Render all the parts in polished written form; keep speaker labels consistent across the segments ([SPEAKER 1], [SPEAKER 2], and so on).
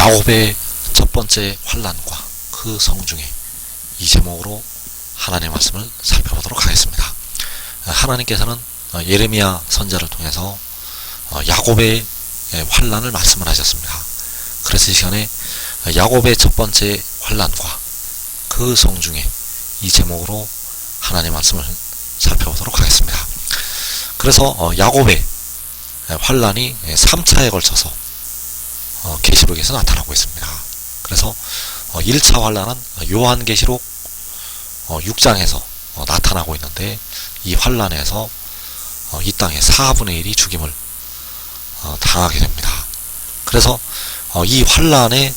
[SPEAKER 1] 야곱의 첫 번째 환난과 그 성중에, 이 제목으로 하나님의 말씀을 살펴보도록 하겠습니다. 하나님께서는 예레미야 선지자를 통해서 야곱의 환난을 말씀을 하셨습니다. 그래서 이 시간에 야곱의 첫 번째 환난과 그 성중에, 이 제목으로 하나님의 말씀을 살펴보도록 하겠습니다. 그래서 야곱의 환난이 3차에 걸쳐서 계시록에서 나타나고 있습니다. 그래서 1차 환난은 요한계시록 6장에서 나타나고 있는데, 이 환난에서 이 땅의 4분의 1이 죽임을 당하게 됩니다. 그래서 이 환난에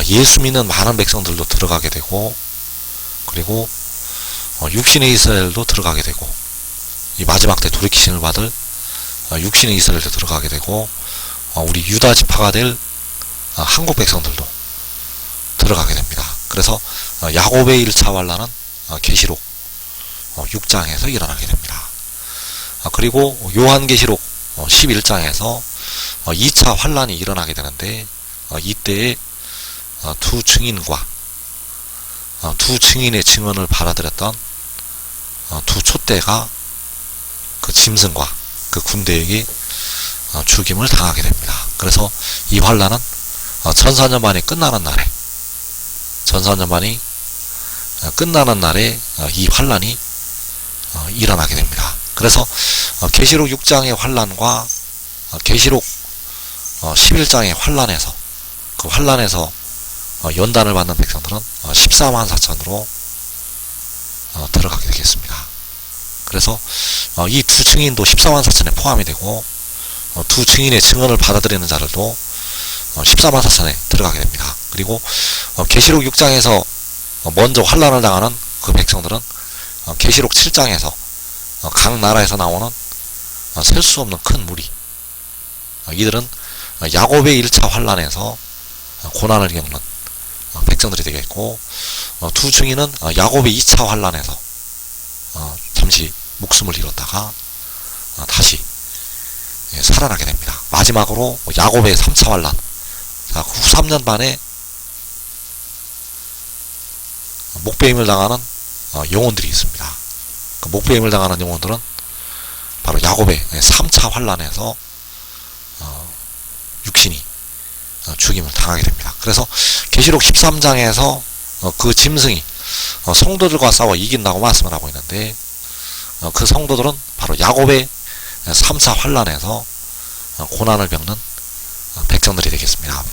[SPEAKER 1] 예수 믿는 많은 백성들도 들어가게 되고, 그리고 육신의 이스라엘도 들어가게 되고, 이 마지막 때 돌이키심을 받을 육신의 이스라엘도 들어가게 되고, 우리 유다 지파가 될 한국 백성들도 들어가게 됩니다. 그래서 야곱의 1차 환난은 계시록 6장에서 일어나게 됩니다. 그리고 요한계시록 11장에서 2차 환난이 일어나게 되는데, 이때에 두 증인과 두 증인의 증언을 받아들였던 두 촛대가 그 짐승과 그 군대에게 죽임을 당하게 됩니다. 그래서 이 환난은 천사년만이 끝나는 날에, 천사년만이 끝나는 날에 이 환난이 일어나게 됩니다. 그래서 계시록 6장의 환난과 계시록 11장의 환난에서, 그 환난에서 연단을 받는 백성들은 14만 4천으로 들어가게 되겠습니다. 그래서 이 두 증인도 14만 4천에 포함이 되고, 두 증인의 증언을 받아들이는 자들도 14만 4천에 들어가게 됩니다. 그리고 계시록 6장에서 먼저 환난을 당하는 그 백성들은 계시록 7장에서 각 나라에서 나오는 셀 수 없는 큰 무리, 이들은 야곱의 1차 환난에서 고난을 겪는 백성들이 되겠고, 두 증인은 야곱의 2차 환난에서 잠시 목숨을 잃었다가 다시 살아나게 됩니다. 마지막으로 야곱의 3차 환난, 후 3년 반에 목배임을 당하는 영혼들이 있습니다. 그 목배임을 당하는 영혼들은 바로 야곱의 3차 환난에서 육신이 죽임을 당하게 됩니다. 그래서 계시록 13장에서 그 짐승이 성도들과 싸워 이긴다고 말씀을 하고 있는데, 그 성도들은 바로 야곱의 3차 환난에서 고난을 겪는 백성들이 되겠습니다.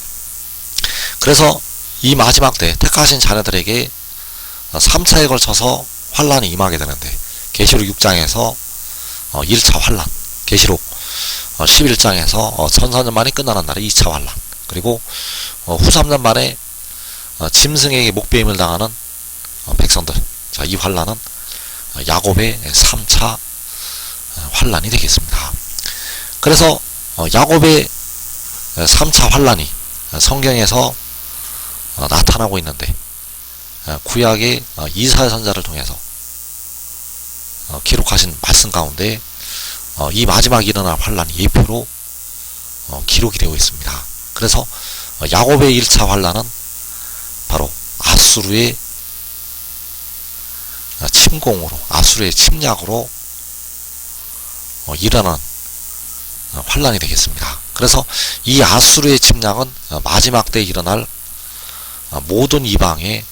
[SPEAKER 1] 그래서 이 마지막 때 택하신 자녀들에게 3차에 걸쳐서 환난이 임하게 되는데, 계시록 6장에서 1차 환난, 계시록 11장에서 천사년 만에 끝나는 날에 2차 환난, 그리고 후 3년 만에 짐승에게 목배임을 당하는 백성들, 자, 이 환난은 야곱의 3차 환난이 되겠습니다. 그래서 야곱의 3차 환난이 성경에서 나타나고 있는데, 구약의 이사야 선지자를 통해서 기록하신 말씀 가운데 이 마지막 일어날 환난이 예표로 기록이 되어 있습니다. 그래서 야곱의 1차 환난은 바로 아수르의 침공으로, 아수르의 침략으로 일어난 환난이 되겠습니다. 그래서 이 아수르의 침략은 마지막 때에 일어날 모든 이방의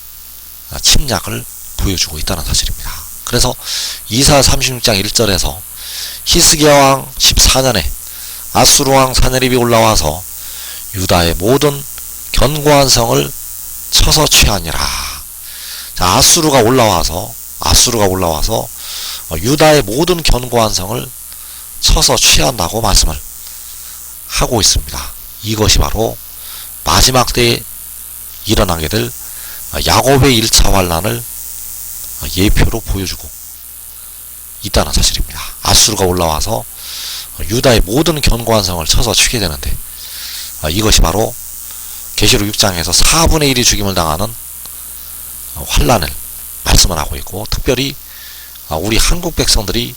[SPEAKER 1] 침략을 보여주고 있다는 사실입니다. 그래서 이사야 36장 1절에서 히스기야 왕 14년에 아수르 왕 사네립이 올라와서 유다의 모든 견고한 성을 쳐서 취하니라. 자, 아수르가 올라와서 유다의 모든 견고한 성을 쳐서 취한다고 말씀을 하고 있습니다. 이것이 바로 마지막 때에 일어나게 될 야곱의 1차 환난을 예표로 보여주고 있다는 사실입니다. 아수르가 올라와서 유다의 모든 견고한 성을 쳐서 치게 되는데, 이것이 바로 계시록 6장에서 4분의 1이 죽임을 당하는 환난을 말씀을 하고 있고, 특별히 우리 한국 백성들이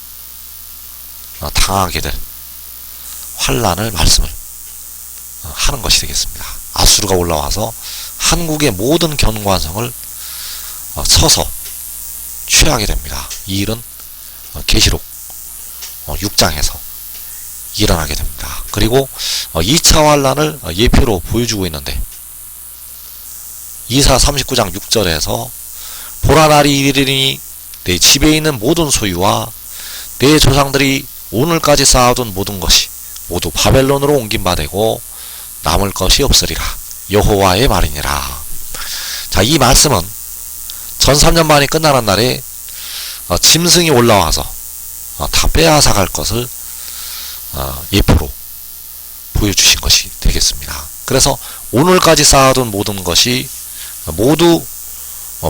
[SPEAKER 1] 당하게 될 환난을 말씀을 하는 것이 되겠습니다. 아수르가 올라와서 한국의 모든 견고한성을 쳐서 취하게 됩니다. 이 일은 계시록 6장에서 일어나게 됩니다. 그리고 2차 환란을 예표로 보여주고 있는데 이사 39장 6절에서 보라 날이 이르리니 내 집에 있는 모든 소유와 내 조상들이 오늘까지 쌓아둔 모든 것이 모두 바벨론으로 옮긴 바 되고 남을 것이 없으리라. 여호와의 말이니라. 자, 이 말씀은 전 3년만이 끝나는 날에 짐승이 올라와서 다 빼앗아 갈 것을 예표로 보여주신 것이 되겠습니다. 그래서 오늘까지 쌓아둔 모든 것이 모두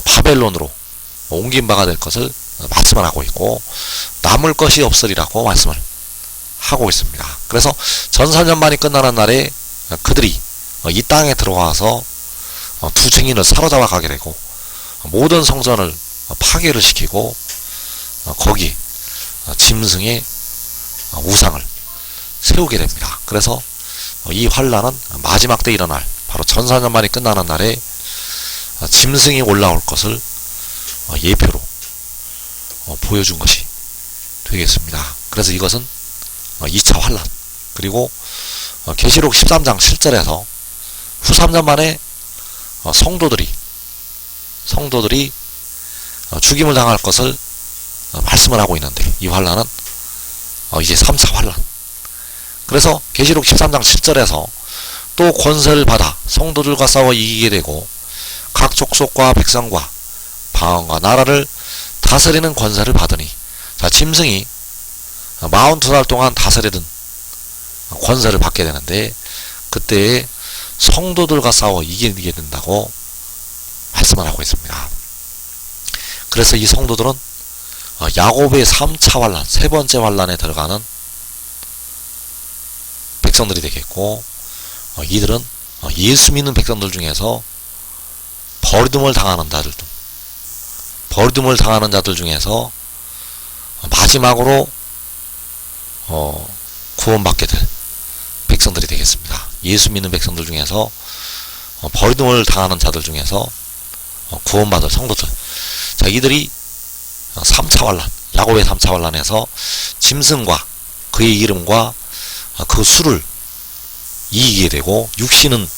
[SPEAKER 1] 바벨론으로 옮긴 바가 될 것을 말씀을 하고 있고 남을 것이 없으리라고 말씀을 하고 있습니다. 그래서 전 3년만이 끝나는 날에 그들이 이 땅에 들어와서 두 증인을 사로잡아 가게 되고 모든 성전을 파괴를 시키고 거기 짐승의 우상을 세우게 됩니다. 그래서 이 환란은 마지막 때 일어날 바로 전 4년만이 끝나는 날에 짐승이 올라올 것을 예표로 보여준 것이 되겠습니다. 그래서 이것은 2차 환란, 그리고 계시록 13장 7절에서 후 3년 만에 성도들이 죽임을 당할 것을 말씀을 하고 있는데 이 환란은 이제 3차 환란. 그래서 계시록 13장 7절에서 또 권세를 받아 성도들과 싸워 이기게 되고 각 족속과 백성과 방언과 나라를 다스리는 권세를 받으니, 자, 짐승이 42날 동안 다스리던 권세를 받게 되는데 그때에 성도들과 싸워 이기게 된다고 말씀을 하고 있습니다. 그래서 이 성도들은 야곱의 3차 환란, 세 번째 환란에 들어가는 백성들이 되겠고, 이들은 예수 믿는 백성들 중에서 버림을 당하는 자들 중에서 마지막으로 구원받게 될 백성들이 되겠습니다. 예수 믿는 백성들 중에서 버림을 당하는 자들 중에서 구원받을 성도들, 자, 이들이 3차 환란, 야곱의 3차 환란에서 짐승과 그의 이름과 그 수를 이기게 되고 육신은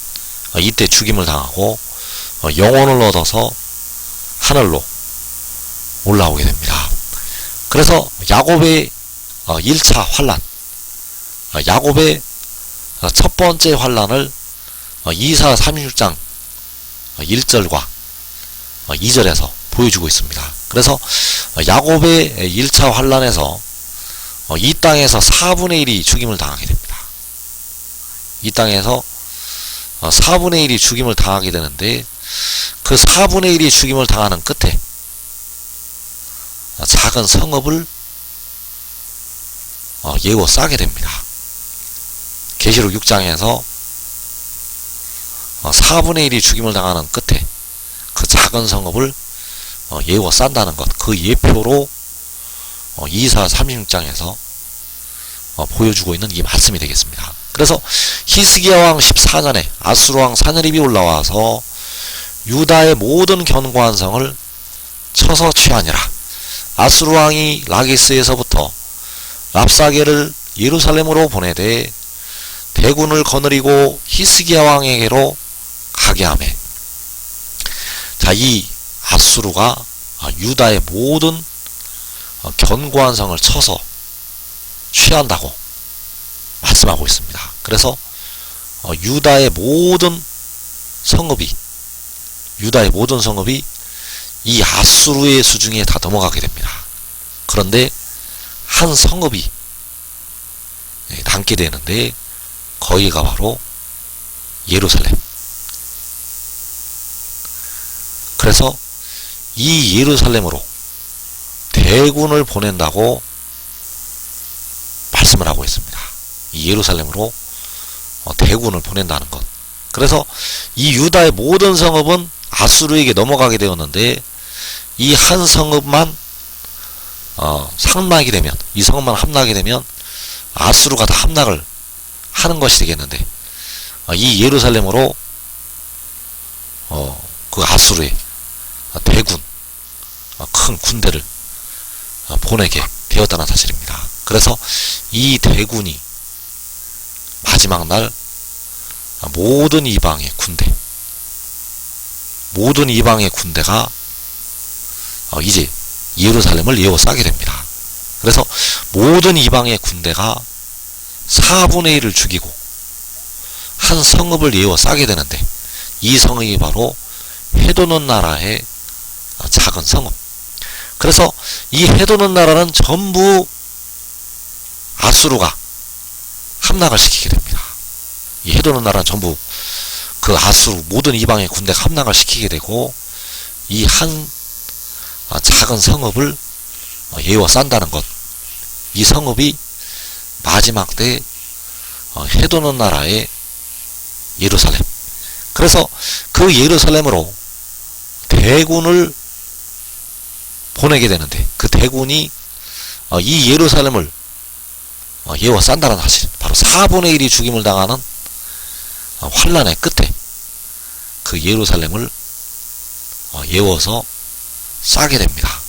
[SPEAKER 1] 이때 죽임을 당하고 영혼을 얻어서 하늘로 올라오게 됩니다. 그래서 야곱의 1차 환란, 야곱의 첫 번째 환란을 이사 36장 1절과 2절에서 보여주고 있습니다. 그래서 야곱의 1차 환란에서 이 땅에서 4분의 1이 죽임을 당하게 됩니다. 이 땅에서 4분의 1이 죽임을 당하게 되는데 그 4분의 1이 죽임을 당하는 끝에 작은 성읍을 예고 싸게 됩니다. 계시록 6장에서 4분의 1이 죽임을 당하는 끝에 그 작은 성읍을 예고 싼다는 것, 그 예표로 이사 36장에서 보여주고 있는 이 말씀이 되겠습니다. 그래서 히스기야 왕 14년에 아수르 왕 사느립이 올라와서 유다의 모든 견고한 성을 쳐서 취하니라. 아수르 왕이 라기스에서부터 랍사게를 예루살렘으로 보내되 대군을 거느리고 히스기야 왕에게로 가게 하매, 자, 이 아수르가 유다의 모든 견고한 성을 쳐서 취한다고 말씀하고 있습니다. 그래서 유다의 모든 성읍이 이 아수르의 수중에 다 넘어가게 됩니다. 그런데 한 성읍이 남게 되는데 거기가 바로 예루살렘. 그래서 이 예루살렘으로 대군을 보낸다고 말씀을 하고 있습니다. 이 예루살렘으로 대군을 보낸다는 것. 그래서 이 유다의 모든 성읍은 아수르에게 넘어가게 되었는데 이 한 성읍만 함락이 되면, 이 성읍만 함락이 되면 아수르가 다 함락을 하는 것이 되겠는데 이 예루살렘으로 그 아수르의 대군, 큰 군대를 보내게 되었다는 사실입니다. 그래서 이 대군이 마지막 날 모든 이방의 군대가 이제 예루살렘을 에워싸게 됩니다. 그래서 모든 이방의 군대가 4분의 1을 죽이고 한 성읍을 에워싸게 되는데, 이 성읍이 바로 해도는 나라의 작은 성읍. 그래서 이 해도는 나라는 전부 아수르가 함락을 시키게 됩니다. 이 해도는 나라는 전부 그 아수르 모든 이방의 군대가 함락을 시키게 되고, 이 한 작은 성읍을 에워싼다는 것, 이 성읍이 마지막 때 해도는 나라의 예루살렘. 그래서 그 예루살렘으로 대군을 보내게 되는데, 그 대군이 이 예루살렘을 에워싼다는 사실, 바로 4분의 1이 죽임을 당하는 환란의 끝에 그 예루살렘을 에워서 싸게 됩니다.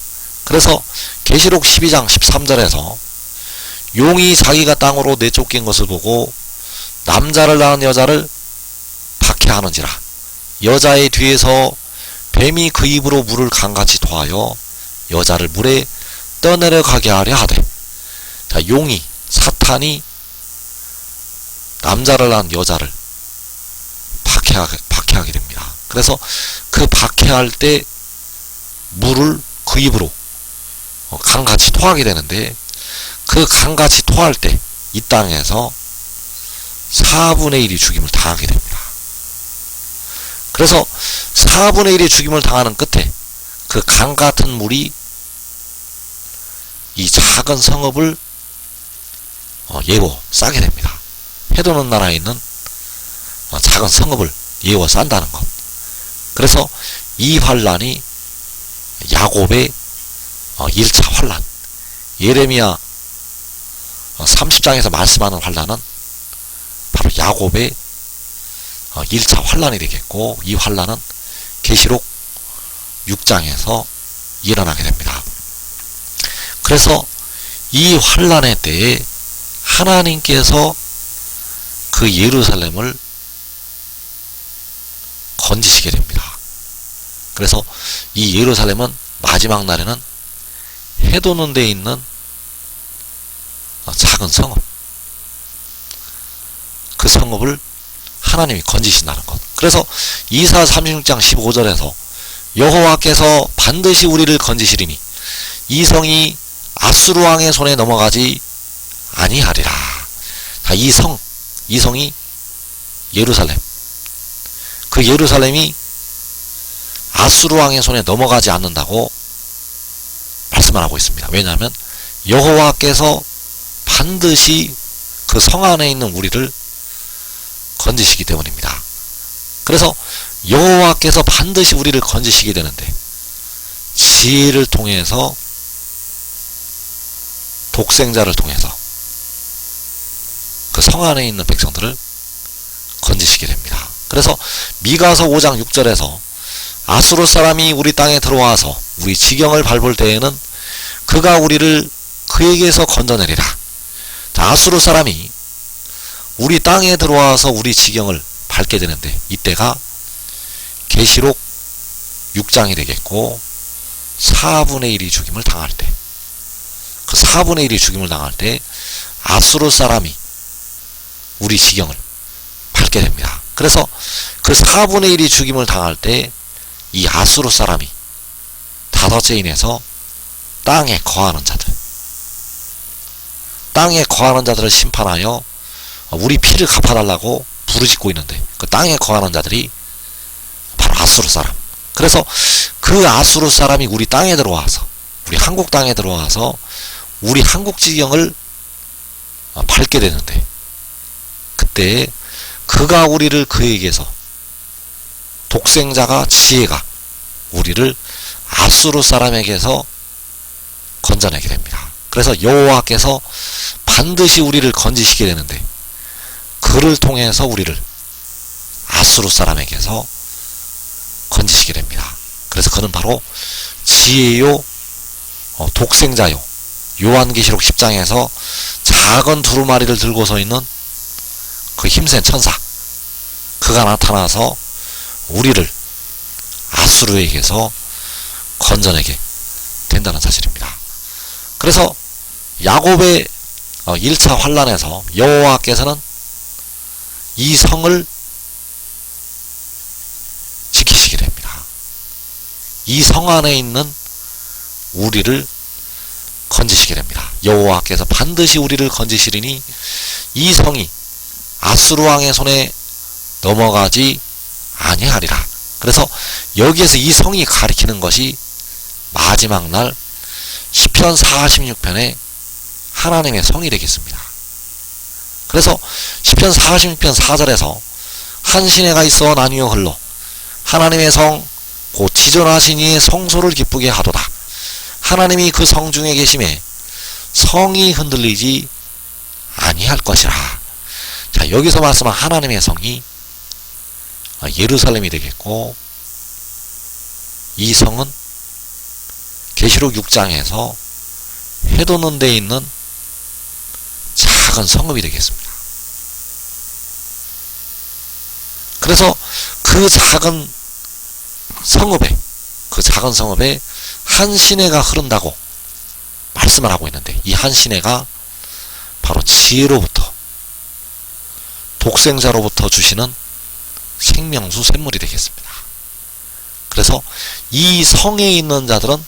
[SPEAKER 1] 그래서 계시록 12장 13절에서 용이 자기가 땅으로 내쫓긴 것을 보고 남자를 낳은 여자를 박해하는지라, 여자의 뒤에서 뱀이 그 입으로 물을 강같이 토하여 여자를 물에 떠내려가게 하려 하되, 자, 용이, 사탄이 남자를 낳은 여자를 박해하게 됩니다. 그래서 그 박해할 때 물을 그 입으로 강같이 토하게 되는데, 그 강같이 토할 때 이 땅에서 4분의 1이 죽임을 당하게 됩니다. 그래서 4분의 1이 죽임을 당하는 끝에 그 강같은 물이 이 작은 성읍을 에워싸게 됩니다. 해도는 나라에 있는 작은 성읍을 에워싼다는 것. 그래서 이 환란이 야곱의 1차 환란, 예레미야 30장에서 말씀하는 환란은 바로 야곱의 1차 환란이 되겠고, 이 환란은 계시록 6장에서 일어나게 됩니다. 그래서 이 환란의 때에 하나님께서 그 예루살렘을 건지시게 됩니다. 그래서 이 예루살렘은 마지막 날에는 해도는 데에 있는 작은 성읍, 그 성읍을 하나님이 건지신다는 것. 그래서 이사 36장 15절에서 여호와께서 반드시 우리를 건지시리니 이 성이 아수르 왕의 손에 넘어가지 아니하리라. 이 성이 예루살렘, 그 예루살렘이 아수르 왕의 손에 넘어가지 않는다고 말씀을 하고 있습니다. 왜냐하면 여호와께서 반드시 그 성 안에 있는 우리를 건지시기 때문입니다. 그래서 여호와께서 반드시 우리를 건지시게 되는데, 지혜를 통해서, 독생자를 통해서 그 성 안에 있는 백성들을 건지시게 됩니다. 그래서 미가서 5장 6절에서 아수르 사람이 우리 땅에 들어와서 우리 지경을 밟을 때에는 그가 우리를 그에게서 건져내리라. 자, 아수르 사람이 우리 땅에 들어와서 우리 지경을 밟게 되는데, 이때가 계시록 6장이 되겠고, 4분의 1이 죽임을 당할 때, 그 4분의 1이 죽임을 당할 때 아수르 사람이 우리 지경을 밟게 됩니다. 그래서 그 4분의 1이 죽임을 당할 때 이 아수르 사람이 다섯째 인에서 땅에 거하는 자들을 심판하여 우리 피를 갚아달라고 부르짖고 있는데, 그 땅에 거하는 자들이 바로 아수르 사람. 그래서 그 아수르 사람이 우리 땅에 들어와서, 우리 한국 땅에 들어와서 우리 한국 지경을 밟게 되는데, 그때 그가 우리를 그에게서, 독생자가, 지혜가 우리를 아수르 사람에게서 건져내게 됩니다. 그래서 여호와께서 반드시 우리를 건지시게 되는데, 그를 통해서 우리를 아수르 사람에게서 건지시게 됩니다. 그래서 그는 바로 지혜요, 독생자요, 요한계시록 10장에서 작은 두루마리를 들고 서 있는 그 힘센 천사, 그가 나타나서 우리를 아수르에게서 건져내게 된다는 사실입니다. 그래서 야곱의 1차 환란에서 여호와께서는 이 성을 지키시게 됩니다. 이 성 안에 있는 우리를 건지시게 됩니다. 여호와께서 반드시 우리를 건지시리니 이 성이 아수르 왕의 손에 넘어가지 아니하리라. 그래서 여기에서 이 성이 가리키는 것이 마지막 날 시편 46편의 하나님의 성이 되겠습니다. 그래서 시편 46편 4절에서 한 시내가 있어 나뉘어 흘러 하나님의 성 곧 지존하신 이의 성소를 기쁘게 하도다. 하나님이 그 성 중에 계심에 성이 흔들리지 아니할 것이라. 자, 여기서 말씀한 하나님의 성이 예루살렘이 되겠고, 이 성은 계시록 6장에서 해돋는 데에 있는 작은 성읍이 되겠습니다. 그래서 그 작은 성읍에 한 시내가 흐른다고 말씀을 하고 있는데, 이 한 시내가 바로 지혜로부터, 독생자로부터 주시는 생명수 샘물이 되겠습니다. 그래서 이 성에 있는 자들은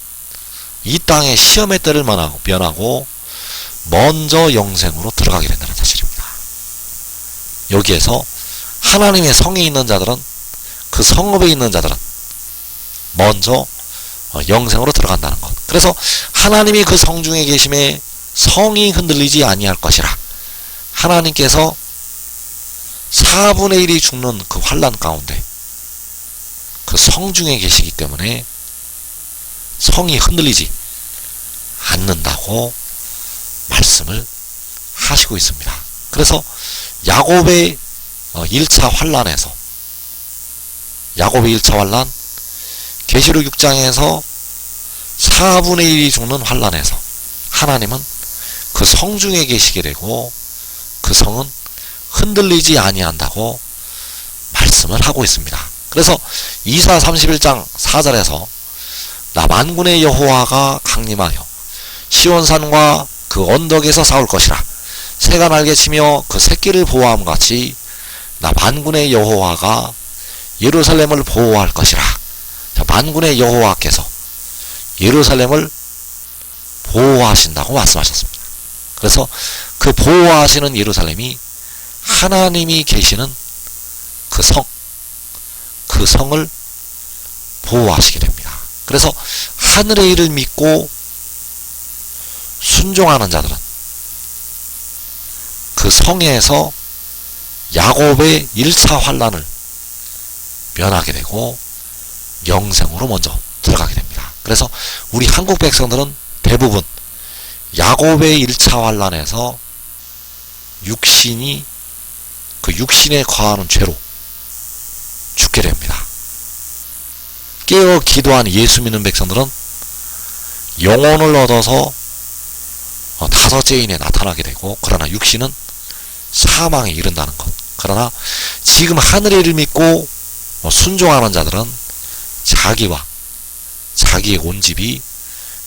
[SPEAKER 1] 이 땅의 시험의 때를 면하고 먼저 영생으로 들어가게 된다는 사실입니다. 여기에서 하나님의 성에 있는 자들은, 그 성읍에 있는 자들은 먼저 영생으로 들어간다는 것. 그래서 하나님이 그 성 중에 계심에 성이 흔들리지 아니할 것이라. 하나님께서 4분의 1이 죽는 그 환난 가운데 그 성 중에 계시기 때문에 성이 흔들리지 않는다고 말씀을 하시고 있습니다. 그래서 야곱의 1차 환난에서, 야곱의 1차 환난, 계시록 6장에서 4분의 1이 죽는 환난에서 하나님은 그 성 중에 계시게 되고 그 성은 흔들리지 아니한다고 말씀을 하고 있습니다. 그래서 이사 31장 4절에서 나 만군의 여호와가 강림하여 시온산과 그 언덕에서 싸울 것이라. 새가 날개치며 그 새끼를 보호함 같이 나 만군의 여호와가 예루살렘을 보호할 것이라. 자, 만군의 여호와께서 예루살렘을 보호하신다고 말씀하셨습니다. 그래서 그 보호하시는 예루살렘이 하나님이 계시는 그 성을 보호하시게 됩니다. 그래서 하늘의 일을 믿고 순종하는 자들은 그 성에서 야곱의 1차 환난을 면하게 되고 영생으로 먼저 들어가게 됩니다. 그래서 우리 한국 백성들은 대부분 야곱의 1차 환난에서 그 육신에 거하는 죄로 죽게 됩니다. 깨어 기도한 예수 믿는 백성들은 영혼을 얻어서 다섯째인에 나타나게 되고, 그러나 육신은 사망에 이른다는 것. 그러나 지금 하늘의 일을 믿고 순종하는 자들은 자기와 자기의 온 집이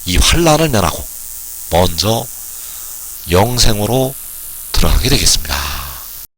[SPEAKER 1] 이 환난을 면하고 먼저 영생으로 들어가게 되겠습니다.